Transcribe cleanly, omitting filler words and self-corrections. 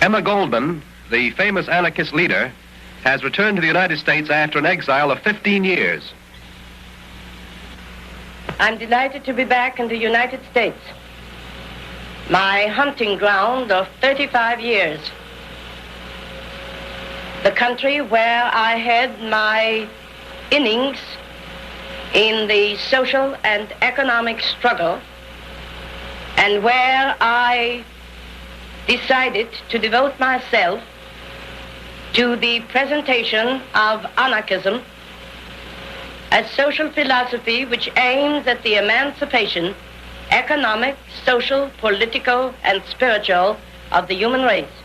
Emma Goldman, the famous anarchist leader, has returned to the United States after an exile of 15 years. I'm delighted to be back in the United States, my hunting ground of 35 years, the country where I had my innings in the social and economic struggle, and where I decided to devote myself to the presentation of anarchism as social philosophy which aims at the emancipation, economic, social, political, and spiritual of the human race.